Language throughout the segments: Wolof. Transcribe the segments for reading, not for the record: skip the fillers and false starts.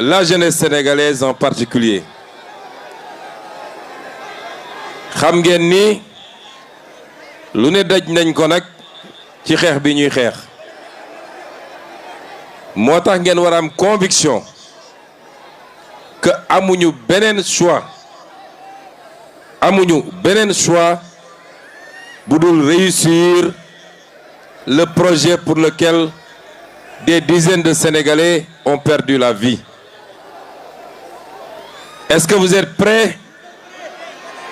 la jeunesse sénégalaise en particulier. xam ngeen ni lu ne daj nañ ko nag ci xeex bi ñuy xeex moo tax ngeen war a am conviction que amuñu beneen choix bu dul réussir le projet pour lequel des dizaines de Sénégalais ont perdu la vie. Est-ce que vous êtes prêts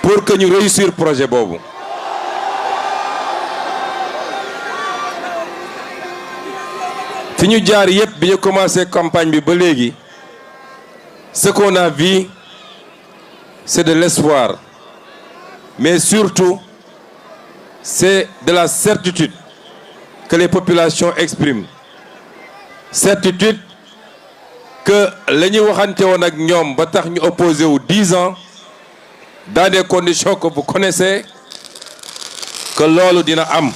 pour que ñu réussir projet boobu? fi ñu jaar yépp bi ñu commencé campagne bi ba léegi ce qu'on a vu c'est de l'espoir mais surtout c'est de la certitude que les populations expriment. Certitude que la ñu waxante woon ak ñoom ba tax ñu opposé wu 10 ans dans des conditions que vous connaissez que loolu dina am.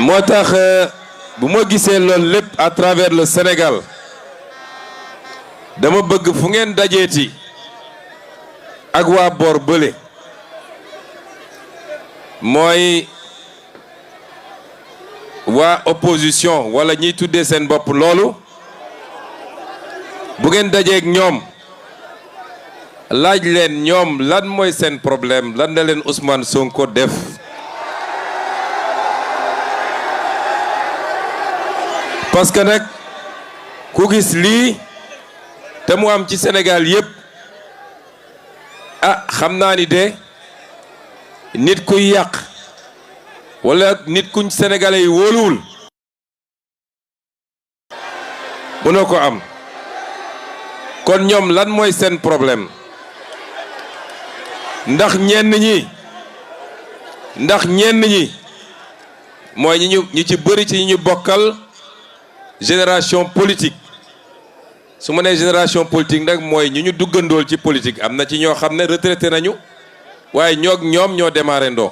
moo tax bu ma gisee loolu lépp à travers le Sénégal dama bëgg fu ngeen dajeeti ak waa boor bële mooy waa opposition wala ñiy tuddee seen bopp loolu bu ngeen dajeek ñoom laaj leen ñoom lan mooy seen problème lan la leen Ousmane Sonko def. parce que nag ku gis lii te mu am ci Sénégal yépp xam naa ni de nit kuy yàq wala nit kuñ sénégalais yi wóoluwul mënoo ko am. kon ñoom lan mooy seen problème ndax ñenn ñi mooy ñi ci bëri ci ñi ñu bokkal génération politique su ma nee génération politique nag mooy ñu duggandool ci politique am na ci ñoo xam ne retraité nañu waaye ñoom ñoo démarré ndoo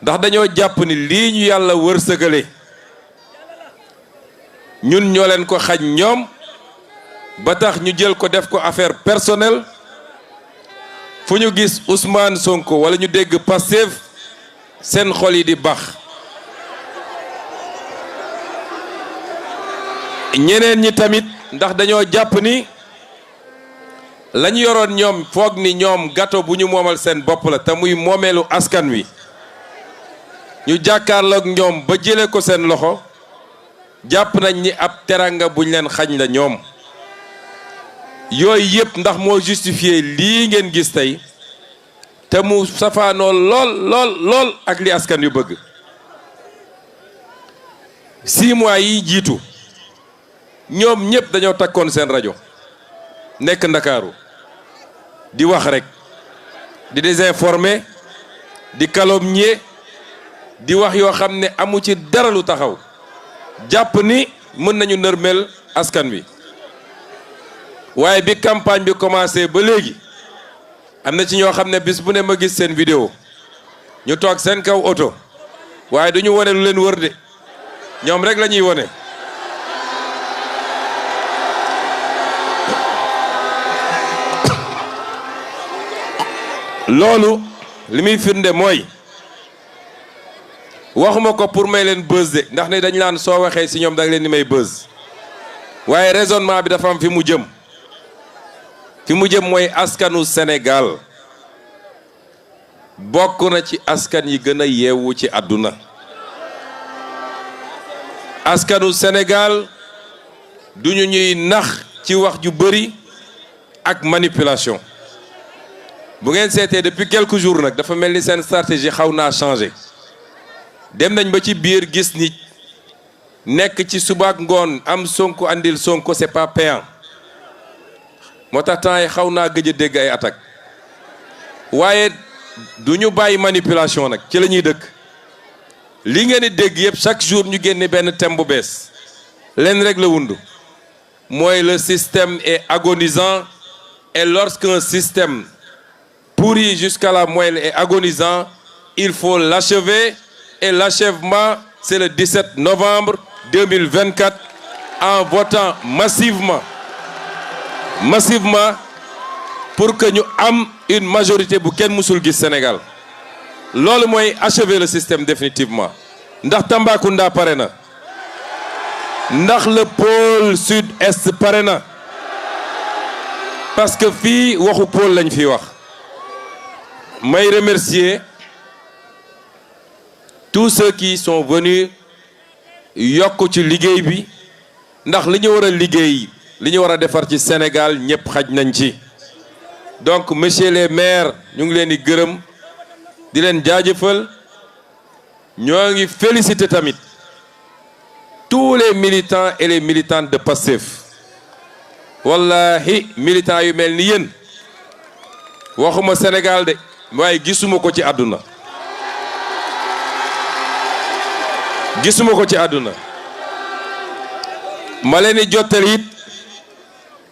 ndax dañoo jàpp ni lii ñu yàlla wërsëgale ñun ñoo leen ko xañ ñoom ba tax ñu jël ko def ko affaire personnelle fu ñu gis Ousmane Sonko wala ñu dégg Pastef seen xol yi di bax. ñeneen ñi tamit ndax dañoo jàpp ni lañu yoroon ñoom foog ni ñoom gâteau bu ñu moomal seen bopp la te muy moomeelu askan wi ñu jàkkaarloog ñoom ba jëlee ko seen loxo jàpp nañ ni ab teranga buñ leen xañ la ñoom yooyu yëpp ndax moo justifié lii ngeen gis tey te mu safaanoo lool ak li askan yu bëgg 6 mois yi jiitu ñoom ñëpp dañoo takkoon seen rajo nekk Ndakaaru di wax rek di désinformer di calomnier di wax yoo xam ne amu ci dara lu taxaw jàpp ni mën nañu nërmel askan wi waaye bi campagne bi commencé ba léegi am na ci ñoo xam ne bis bu ne ma gis seen vidéo ñu toog seen kaw oto waaye duñu wone lu leen wër de ñoom rek la ñuy wone loolu li muy firnde mooy waxuma ko pour may leen buzz de ndax ne dañ naan soo waxee ci ñoom da nga leen di may buzz waaye raisonnement bi dafa am fi mu jëm mooy askanu Sénégal bokk na ci askan yi gën a yeewu ci àdduna. askanu Sénégal duñu ñuy nax ci wax ju bëri ak manipulation. bu ngeen seetee depuis quelques jours nag dafa mel ni seen stratégie xaw naa changé dem nañ ba ci biir gis ni nekk ci subaak ngoon am Sonko andil Sonko c'est pas payant moo tax temps yi xaw naa gëj a dégg ay attaques waaye du ñu bàyyi manipulation nag ci la ñuy dëkk li ngeen di dégg yëpp chaque jour ñu génne benn thème bu bees leen rek la wundu mooy le système est agonisant et lorsqu'un système pourri jusqu'à la moelle est agonisant, il faut l'achever et l'achèvement c'est le 17 novembre 2024 en votant massivement pour que ñu am une majorité bu kenn musul gis Sénégal loolu mooy achever le système définitivement. ndax Tambacounda pare na, ndax le pôle sud-est pare na, parce que fii waxu pôle lañ fi wax. may remercier tous ceux qui sont venus yokk ci liggéey bi ndax li ñu war a liggéey li ñu war a defar ci Sénégal ñëpp xaj nañ ci. donc messieurs les maires ñu ngi leen di gërëm di leen jaajëfal ñoo ngi féliciter tamit tous les militants et les militantes de Pastef. wallahi militants yu mel ni yéen waxuma Sénégal de waaye gisuma ko ci àdduna ma leen di jottali it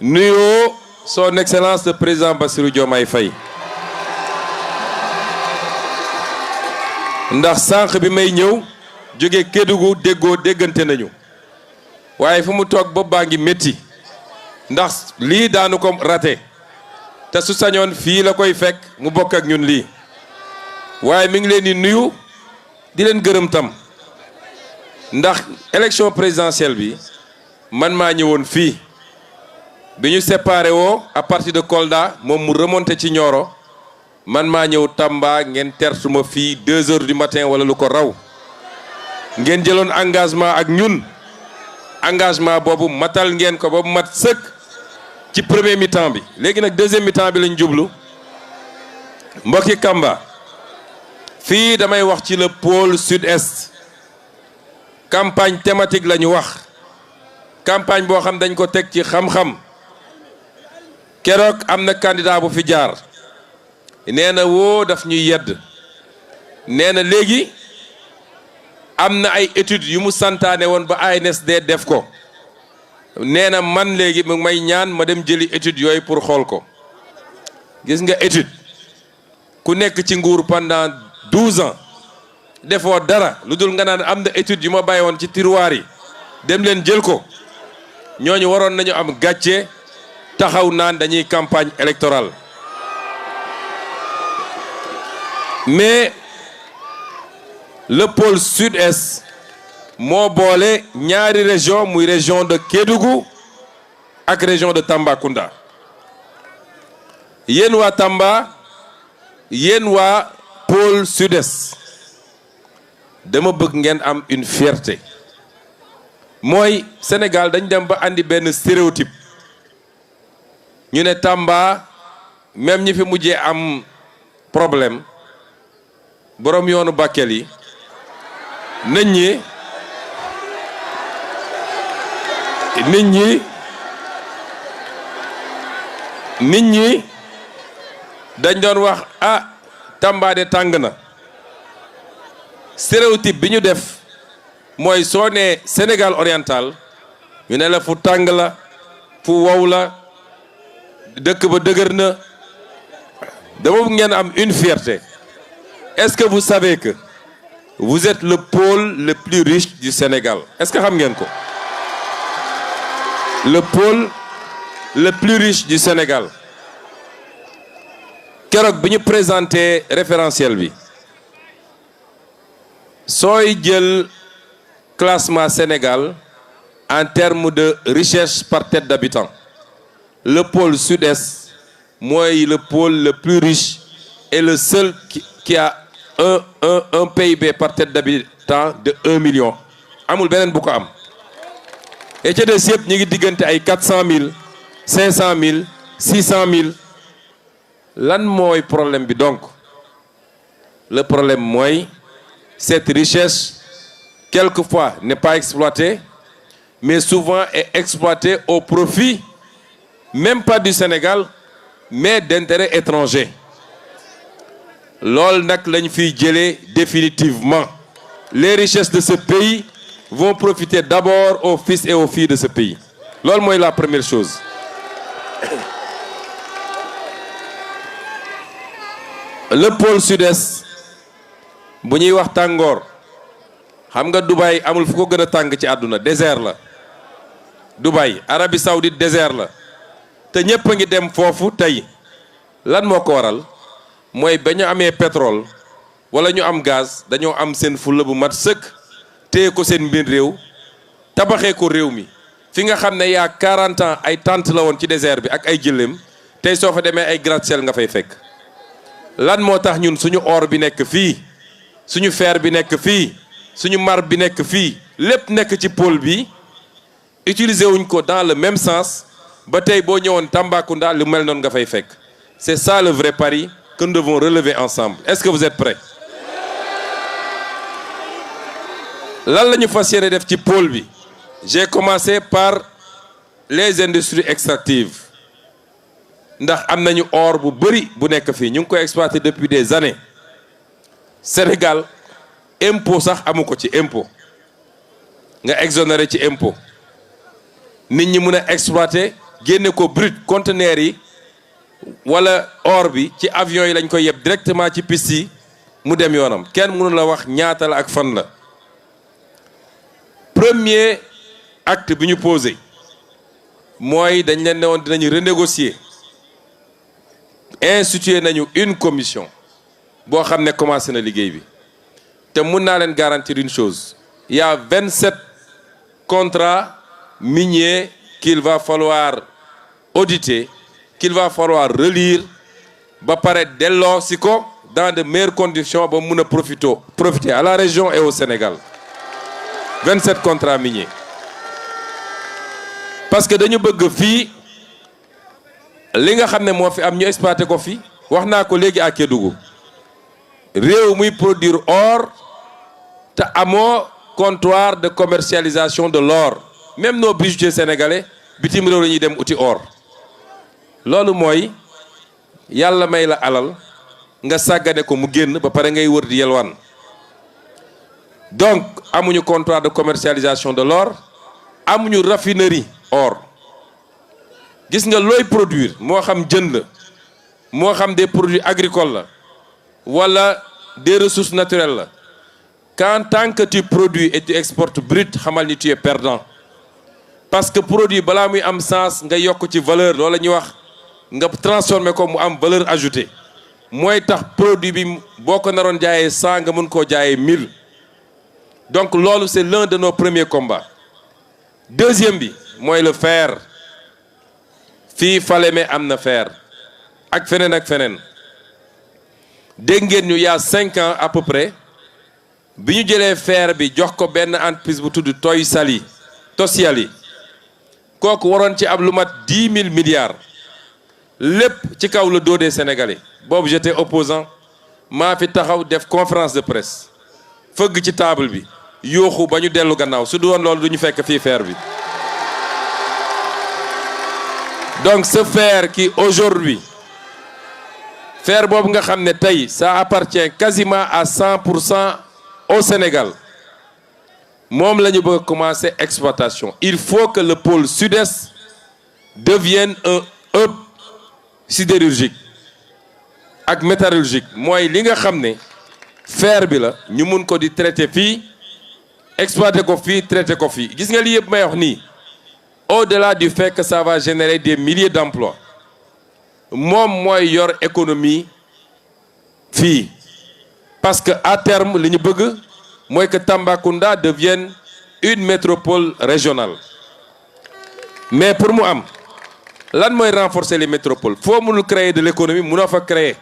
nuyoo son excellence le président Bassirou Diomaye Faye ndax sànq bi may ñëw jóge Kédougou déggante nañu waaye fu mu toog bopp baa ngi métti ndax lii daanu ko raté te su sañoon fii la koy fekk mu bokk ak ñun lii waaye mi ngi leen di nuyu di leen gërëm tam ndax élection présidentielle bi man maa ñëwoon fii bi ñu séparé woo à partir de Kolda moom mu remonté ci Nioro man maa ñëw Tamba ngeen tertuma fii 2 heures du matin wala lu ko raw ngeen jëloon engagement ak ñun engagement boobu matal ngeen ko ba mu mat sëkk ci premier mi-temps bi. léegi nag deuxième mi-temps bi lañ jublu mbokki Kamba fii damay wax ci le pôle sud-est campagne thématique la ñu wax campagne boo xam dañ ko teg ci xam-xam. keroog am na candidat bu fi jaar nee na woo daf ñuy yedd nee na léegi am na ay études yu mu santaane woon ba ANSD def ko nee na man léegi mu may ñaan ma dem jëli études yooyu pour xool ko. gis nga étude ku nekk ci nguur pendant 12 ans defoo dara lu dul nga naan am na études yu ma bàyyi woon ci tiroir yi dem leen jël ko ñooñu waroon nañu am gàcce taxaw naan dañuy campagne électorale. mais le pôle sud-est moo boole ñaari région muy région de Kédougou ak région de Tambacounda. yéen waa Tamba yéen waa pôle sud-est dama bëgg ngeen am une fierté mooy Sénégal dañ dem ba andi benn stéréotype ñu ne Tamba même ñi fi mujjee am problème borom yoonu Bakel yi nit ñi dañ doon wax ah Tamba de tàng na. stéréotype bi ñu def mooy soo nee Sénégal oriental ñu ne la fu tàng la fu wow la dëkk ba dëgër na. dama bëgg ngeen am une fierté. Est-ce que vous savez que vous êtes le pôle le plus riche du Sénégal? Est-ce que xam ngeen ko? Le pôle le plus riche du Sénégal. keroog bi ñu présenté référentiel bi sooy jël classement Sénégal en termes de richesse par tête d'habitant. Le pôle sud-est, moi, le pôle le plus riche et le seul qui a un PIB par tête d'habitant de 1 million. Amul benen bu ko am. Et ci des yëpp ñi ngi diggante ay 400 000 500 000 600 000. Lan mooy problème bi donc? Le problème mooy cette richesse quelquefois n'est pas exploitée, mais souvent est exploitée au profit même pas du Sénégal mais d'intérêts étrangers. Lool nak lañ fiy jëlee définitivement. Les richesses de ce pays vont profiter d'abord aux fils et aux filles de ce pays. Lool mooy la première chose. Le pôle sud-est bu ñuy wax tàngoor xam nga Dubaï amul fu ko gën a tàng ci àdduna, désert la. Dubaï, Arabie Saoudite désert la. Te ñëpp a ngi dem foofu tey lan moo ko waral mooy ba ñu amee pétrole wala ñu am gaz dañoo am seen fulla bu mat sëkk téye ko seen mbir réew tabaxee ko réew mi fi nga xam ne yaa 40 ans ay tente la woon ci désert bi ak ay jëléem tey soo fa demee ay gratte-ciel nga fay fekk. Lan moo tax ñun suñu or bi nekk fii suñu fer bi nekk fii suñu marbre bi nekk fii lépp nekk ci pôle bi utiliser wuñ ko dans le même sens ba tey boo ñëwoon Tambacounda lu mel noonu nga fay fekk. C'est ça le vrai pari que nous devons relever ensemble. Est-ce que vous êtes prêts? Lan la ñu fas yéene def ci pôle bi. J'ai commencé par les industries extractives. Ndax am nañu or bu bari bu nekk fii ñu ngi koy exploiter depuis des années. Sénégal impôt sax amu ko ci impôt nga exonéré ci impôt nit ñi mën a exploiter génne ko brut conteneurs yi wala or bi ci avion yi lañ koy yeb directement ci piste yi mu dem yoonam kenn mënu la wax ñaata la ak fan la. Premier acte bi ñu posé mooy dañ leen ne woon dinañu renégocier. Institué nañu une commission boo xam ne commencé na liggéey bi te mun naa leen garantir une chose, il y a 27 contrats miniers qu'il va falloir auditer, qu'il va falloir relire ba pare delloo si ko dans de meilleures conditions ba mun a profiter à la région et au Sénégal. 27 contrats miniers parce que dañu bëgg fii li nga xam ne moo fi am ñu exploité ko fi wax naa ko léegi à Kédougou réew muy produire or te amoo comptoir de commercialisation de l'or. Même nos bijoutiers sénégalais bitim réew la ñuy dem uti or. Loolu mooy yàlla may la alal nga sàggane ko mu génn ba pare ngay wër di yelwaan. Donc amuñu comptoir de commercialisation de l'or, amuñu raffinerie or. Gis nga looy produire moo xam jën la moo xam des produits agricoles la wala des ressources naturelles la quand tant que tu produis et tu exportes brut xamal ni tu es perdant parce que produit balaa muy am sens nga yokk ci valeur loolu la ñuy wax nga transformer ko mu am valeur ajoutée mooy tax produit bi boo ko naroon jaayee 100 nga mën koo jaayee 1000 donc loolu c'est l'un de nos premiers combats. Deuxième bi mooy le fer. Fii Falémé am na fer ak feneen ak feneen dégg ngeen ñu y a 5 ans à peu près bi ñu jëlee fer bi jox ko benn entreprise bu tudd Tosyali kooku waroon ci am lu mat 10 000 milliards lépp ci kaw le dos des Sénégalais. Boobu j'étais opposant maa fi taxaw def conférence de presse fëgg ci table bi yooxu ba ñu dellu gannaaw su du woon loolu du ñu fekk fii fer bi. Donc ce fer qui aujourd'hui, fer boobu nga xam ne tey ça appartient quasiment à 100% au Sénégal moom la ñu bëgg a commencer exploitation. Il faut que le pôle sud-est devienne un hub sidérurgique ak métallurgique mooy li nga xam ne fer bi la ñu mun ko di traiter fii exploiter ko fii traiter ko fii gis nga li yëpp may wax nii. Au-delà du fait que ça va générer des milliers d'emplois moom mooy yor économie fii parce que à terme li ñu bëgg mooy que Tambacounda devienne une métropole régionale mais pour mu am lan mooy renforcer les métropoles foo mënul créer de l'économie mënoo fa créer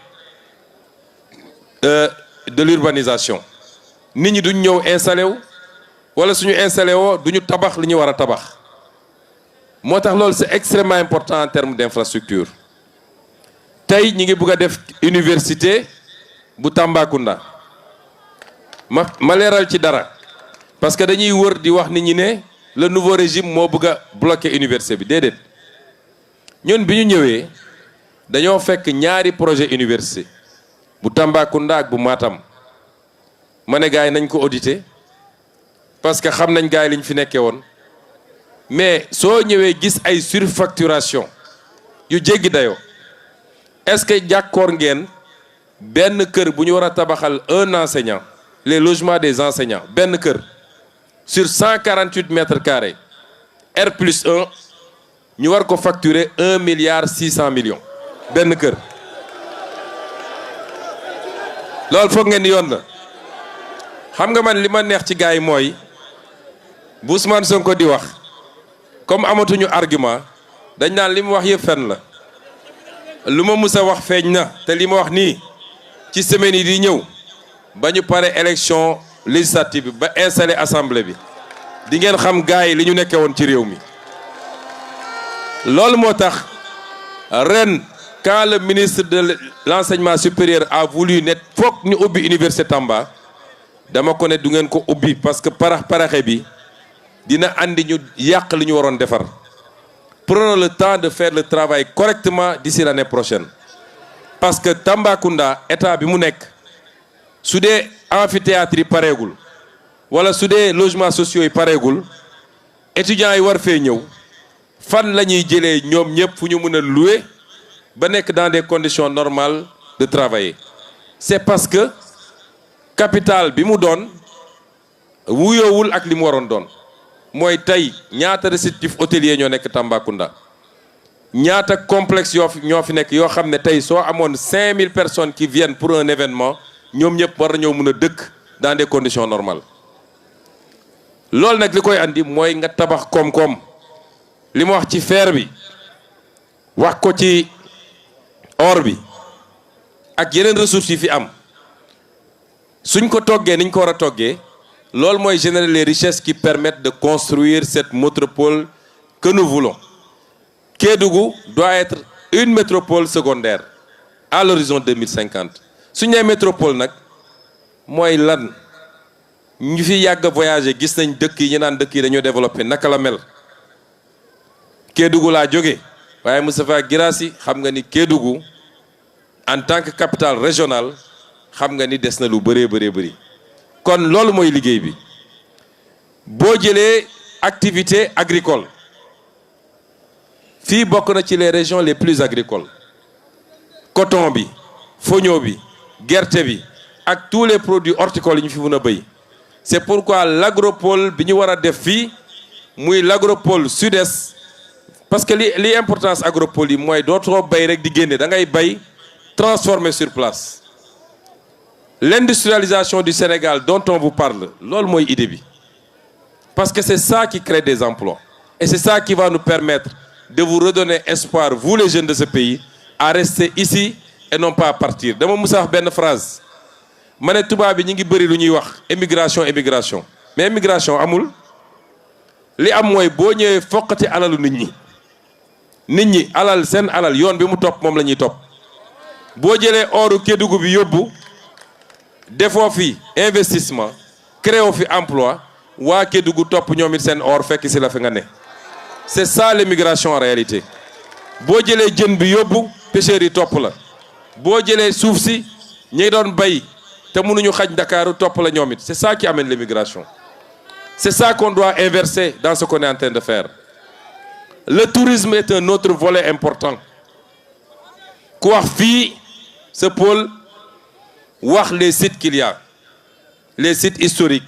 de l'urbanisation nit ñi duñ ñëw installé wu wala suñu installé woo duñu tabax li ñu war a tabax moo tax loolu c'est extrêmement important en termes d'infrastructure tey ñi ngi bëgg a def université bu Tambacounda ma leeral ci dara parce que dañuy wër di wax nit ñi ne le nouveau régime moo bëgg a bloquer université bi déedéet ñun bi ñu ñëwee dañoo fekk ñaari projet université bu Tambacounda ak bu Matam ma ne gars yi nañ ko auditer parce que xam nañ gars yi li ñu fi nekkee woon mais soo ñëwee gis ay surfacturation yu jéggi dayoo est-ce que jàkkoor ngeen benn kër bu ñu war a tabaxal un enseignant les logements des enseignants benn kër sur 148 mètres carrés R+1 ñu war ko facturer 1 milliard 600 millions benn kër loolu foog ngeen yoon la xam nga man li ma neex ci gars yi mooy bu Ousmane Sonko di wax comme amatuñu argument dañ naan li mu wax yëpp fen la lu ma mus a wax feeñ na te li ma wax nii ci semaine yi di ñëw ba ñu pare élection législative bi ba installé assemblée bi di ngeen xam gars yi li ñu nekkee woon ci réew mi loolu moo tax ren quand le ministre de l'enseignement supérieur a voulu ne foog ñu ubbi université Tamba dama ko ne du ngeen ko ubbi parce que paraxe bi dina andi ñu yàq li ñu waroon defar prenons le temps de faire le travail correctement d'ici l'année prochaine parce que Tambacounda état bi mu nekk su dee amphithéâtre yi pareegul wala su dee logements sociaux yi pareegul étudiants yi war fee ñëw fan la ñuy jëlee ñoom ñëpp fu ñu mën a louer ba nekk dans des conditions normales de travailler c'est parce que capital bi mu doon wuyoowul ak li mu waroon doon mooy tey ñaata réceptif hôtelier ñoo nekk Tambacounda ñaata complexe ñoo fi nekk yoo xam ne tey soo amoon 5000 personnes qui viennent pour un événement ñoom ñëpp war nañoo mën a dëkk dans des conditions normales loolu nag li koy andi mooy nga tabax koom-koom li ma wax ci fer bi wax ko ci or bi ak yeneen ressources yi fi am suñ ko toggee niñ ko war a toggee loolu mooy générer les richesses qui permettent de construire cette métropole que nous voulons. Kédougou doit être une métropole secondaire à l'horizon 2050 suñu nee métropole nag mooy lan ñu fi yàgg a voyager gis nañ dëkk yi ñu naan dëkk yi dañoo développé naka la mel Kédougou laa jóge waaye Moustapha Guirassy xam nga ni Kédougou en tant que capitale régionale xam nga ni des na lu bëree bëri kon loolu mooy liggéey bi boo jëlee activité agricole fii bokk na ci les régions les plus agricoles coton bi foño bi gerte bi ak tous les produits horticoles yi ñu fi mën a béy c'est pourquoi l'agropole bi ñu war a def fii muy l'agropole sud-est parce que li importance agropole yi mooy dootoo bay rek di génne da ngay bay transformer sur place l'industrialisation du Sénégal dont on vous parle loolu mooy idée bi parce que c'est ça qui crée des emplois et c'est ça qui va nous permettre de vous redonner espoir vous les jeunes de ce pays à rester ici et non pas à partir dama musa wax benn phrase ma ne tubaab bi ñu ngi bëri lu ñuy wax immigration mais immigration amul li am mooy boo ñëwee foqati alalu nit ñi alal seen alal yoon bi mu topp moom la ñuy topp boo jëlee oru Kédougou bi yóbbu defoo fi investissement créé fi emploi waa Kédougou topp ñoom it seen or fekk si la fi nga ne c'est ça l'immigration en réalité boo jëlee jën bi yóbbu pêcheurs yi topp la boo jëlee suuf si ñi doon bay te mënuñu xaj Dakar topp la ñoom it c'est ça qui amène l'immigration c'est ça qu'on doit inverser dans ce qu'on est en train de faire le tourisme est un autre volet important ku wax fii ce pôle wax les sites qu'il y a les sites historiques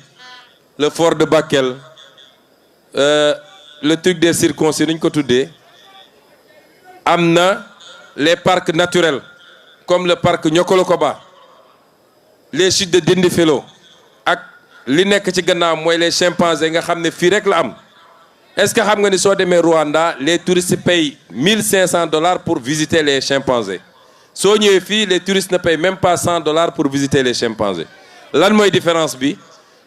le fort de Bakel le truc des circoncis nu ñu ko tuddee am na les parcs naturels comme le parc Niokolo-Koba les chutes de Dindéfelo ak li nekk ci gannaaw mooy les chimpanzés nga xam ne fii rek la am est-ce que xam nga ni soo demee Rwanda les touristes payent $1 500 pour visiter les chimpanzés soo ñëwee fii les touristes ne payent même pas $100 pour visiter les chimpanzés lan mooy différence bi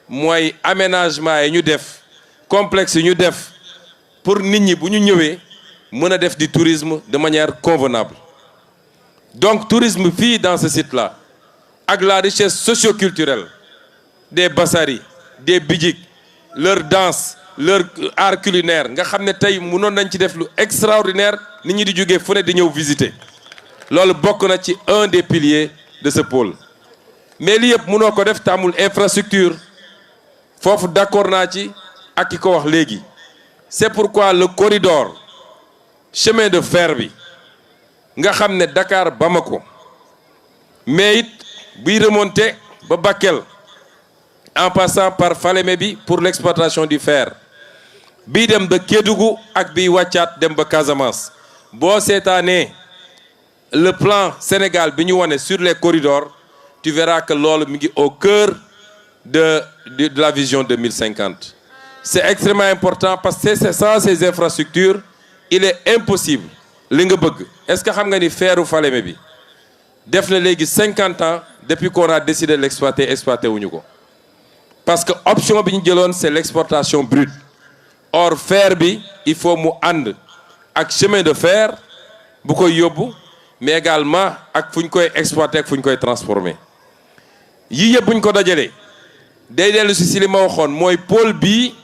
mooy aménagement yi ñu def complexe yi ñu def pour nit ñi bu ñu ñëwee mën a def du tourisme de manière convenable donc tourisme fii dans ce site-là ak la richesse socio-culturelle des Bassari des Bidjik leur danse leur art culinaire nga xam ne tey mënoon nañ ci def lu extraordinaire nit ñi di jógee fu ne di ñëw visiter loolu bokk na ci un des piliers de ce pôle mais li yëpp mënoo ko def te amul infrastructure foofu d'accord naa ci ak ki ko wax léegi c'est pourquoi le corridor chemin de fer bi nga xam ne Dakar Bamako mais it buy remonter ba Bakel en passant par Falémé bi pour l'exploitation du fer bii dem ba Kédougou ak biy wàccaat dem ba Casamance boo seetaanee le plan Sénégal bi ñu wane sur les corridors tu verras que loolu mi ngi au cœur de la vision 2050 c'est extrêmement important parce que c'est sans ces infrastructures il est impossible li nga bëgg est-ce que xam nga ni feeru Falémé bi def na léegi 50 ans depuis qu'on a décidé de l'exploiter exploité wuñu ko parce que option bi ñu jëloon c'est l'exportation brute or fer bi il faut mu ànd ak chemin de fer bu koy yóbbu mais également ak fu ñu koy exploiter ak fu ñu koy transformer yii yëpp bu ñu ko dajalee day dellu si li ma waxoon mooy pôle bii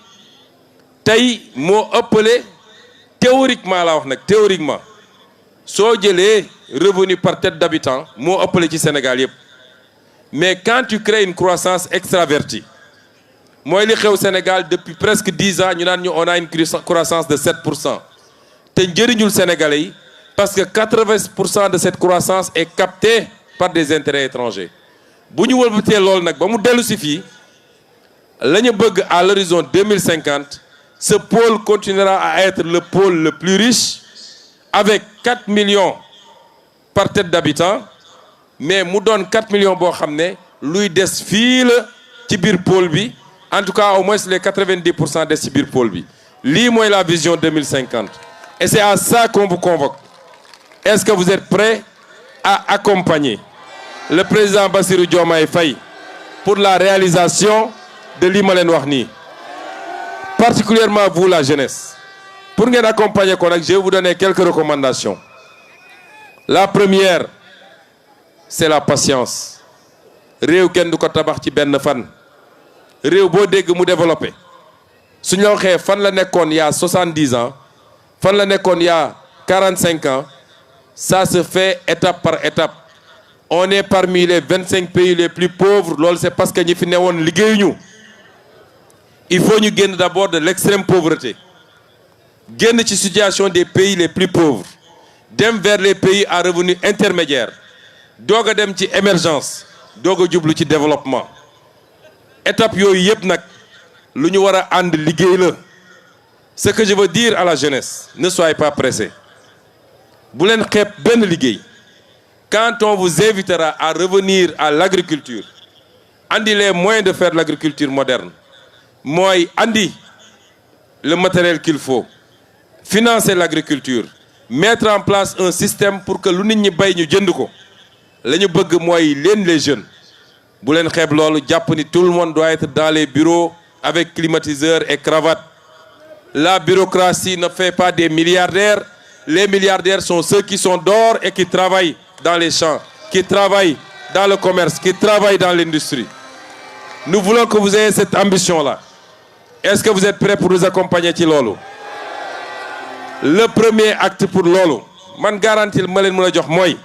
tey moo ëppale théoriquement laa wax nag théoriquement soo jëlee revenu par tête d'habitant moo ëppale ci Sénégal yëpp mais quand tu crées une croissance extravertie mooy li xew Sénégal depuis presque 10 ans ñu naan ñu on a une croissance de 7% te njëriñul Sénégalais yi parce que 80% de cette croissance est captée par des intérêts étrangers bu ñu wëlbatee loolu nag ba mu dellu si fii la ñu bëgg à l'horizon 2050 ce pôle continuera à être le pôle le plus riche avec 4 millions par tête d'habitant mais mu doon 4 millions boo xam ne luy des fii la ci biir pôle bi en tout cas au moins les 90% des ci biir pôle bi lii mooy la vision 2050 et c'est à ça qu'on vous convoque est-ce que vous êtes prêts à accompagner le président Bassirou Diomaye Faye pour la réalisation de lii ma leen wax nii particulièrement vous la jeunesse pour ngeen accompagner ko nag je vais vous donner quelques recommandations la première c'est la patience réew kenn du ko tabax ci benn fan réew boo dégg mu développé suñu la waxee fan la nekkoon il y a 70 ans fan la nekkoon il y a 45 ans ça se fait étape par étape on est parmi les 25 pays les plus pauvres loolu c'est parce que ñi fi newoon liggéeyuñu il faut ñu génn d'abord de l'extrême pauvreté génn ci situation des pays les plus pauvres dem vers les pays à revenu intermédiaire doog a dem ci émergence doog a jublu ci développement étape yooyu yëpp nag lu ñu war a ànd liggéey la ce que je veux dire à la jeunesse ne soyez pas pressés bu leen xeeb benn liggéey quand on vous invitera à revenir à l'agriculture andi les moyens de faire l'agriculture moderne mooy andi le matériel qu'il faut financer l'agriculture mettre en place un système pour que lu nit ñi bay ñu jënd ko la ñu bëgg mooy leen les jeunes bu leen xeeb loolu jàpp ni tout le monde doit être dans les bureaux avec climatiseurs et cravate la bureaucratie ne fait pas des milliardaires les milliardaires sont ceux qui sont dehors et qui travaillent dans les champs qui travaillent dans le commerce qui travaillent dans l'industrie nous voulons que vous ayez cette ambition-là est-ce que vous êtes prêts pour nous accompagner ci loolu le premier acte pour loolu man garantie ma leen mën a jox mooy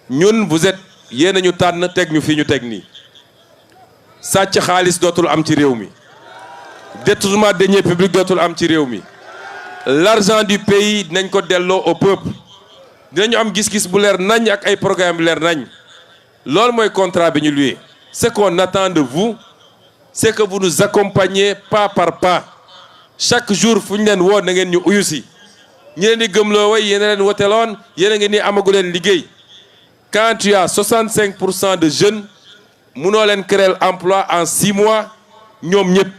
ñun vous êtes yéen a ñu tànn teg ñu fii ñu teg nii sàcc xaalis dootul am ci réew mi détournement de deniers publics dootul am ci réew mi l'argent du pays dinañ ko delloo au peuple dinañu am gis-gis bu leer nañ ak ay programme bu leer nañ loolu mooy contrat bi ñu luye ce qu'on attend de vous c'est que vous nous accompagnez pas par pas chaque jour fu ñu leen woo na ngeen ñu uyu si ñi leen di gëmloo way yéen a leen woteloon yéen a ngi ni amagu leen liggéey quand tu as 65% de jeunes mënoo leen créer emploi en 6 mois ñoom ñëpp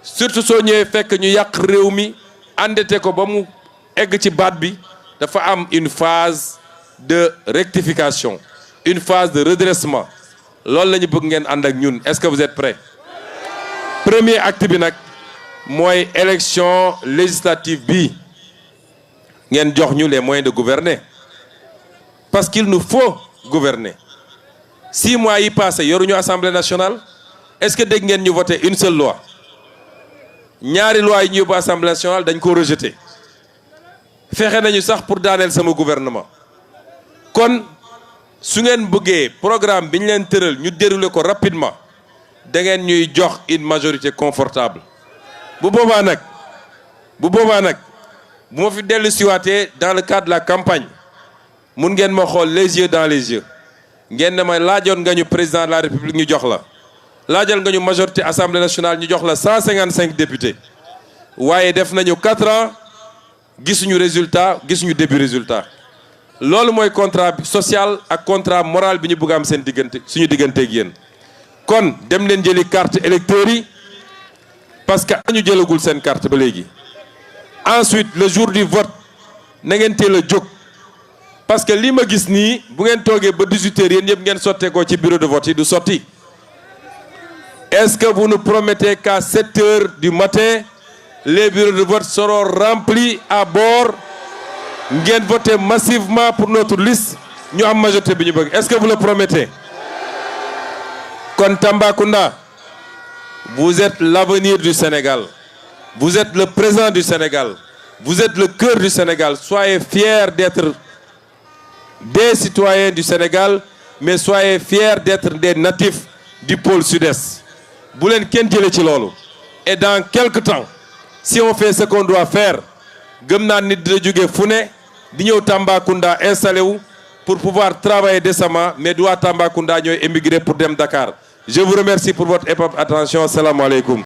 surtout soo ñëwee fekk ñu yàq réew mi endetté ko ba mu egg ci baat bi dafa am une phase de rectification une phase de redressement loolu la ñu bëgg ngeen ànd ak ñun est-ce que vous êtes prêts? Premier acte bi nag mooy élection législative bi ngeen jox ñu les moyens de gouverner parce qu'il nous faut gouverner 6 mois yi passé yoruñu assemblée nationale est-ce que dégg ngeen ñu voter une seule loi ñaari loi yi ñu yóbbu assemblée nationale dañ ko rejeter fexe nañu sax pour daaneel sama gouvernement kon su ngeen bëggee programme bi ñu leen tëral ñu dérouler ko rapidement da ngeen ñuy jox une majorité confortable bu boobaa nag bu ma fi dellu siwaatee dans le cadre de la campagne mun ngeen ma xool les yeux dans les yeux ngeen ne ma laajoon nga ñu président de la république ñu jox la laajal nga ñu majorité assemblée nationale ñu jox la 155 députés waaye def nañu 4 ans gisuñu résultat gisuñu début résultat loolu mooy contrat social ak contrat moral bi ñu bëgg am seen diggante suñu digganteeg yéen kon dem leen jëli carte électeurs yi parce que ñu jëlagul seen carte ba léegi ensuite le jour du vote na ngeen teel a jóg parce que li ma gis nii bu ngeen toogee ba 18h yéen ñëpp ngeen sotteekoo ci bureau de vote yi du sotti est-ce que vous nous promettez qu'à 7h du matin les bureaux de vote seront remplis à bord ngeen voter massivement pour notre liste ñu am majorité bi ñu bëgg est-ce que vous le promettez? Kon Tambacounda, vous êtes l'avenir du Sénégal. Vous êtes le présent du Sénégal. Vous êtes le cœur du Sénégal. Soyez fiers d'être des citoyens du Sénégal, mais soyez fiers d'être des natifs du pôle sud-est. Bu leen kenn jëlee ci loolu. Et dans quelque temps, si on fait ce qu'on doit faire, gëm naa nit dina jóge fu ne di ñëw Tambacounda installé wu pour pouvoir travailler décemment, mais du waa Tambacounda ñooy émigrer pour dem Dakar. Je vous remercie pour votre attention. Salam alaikum.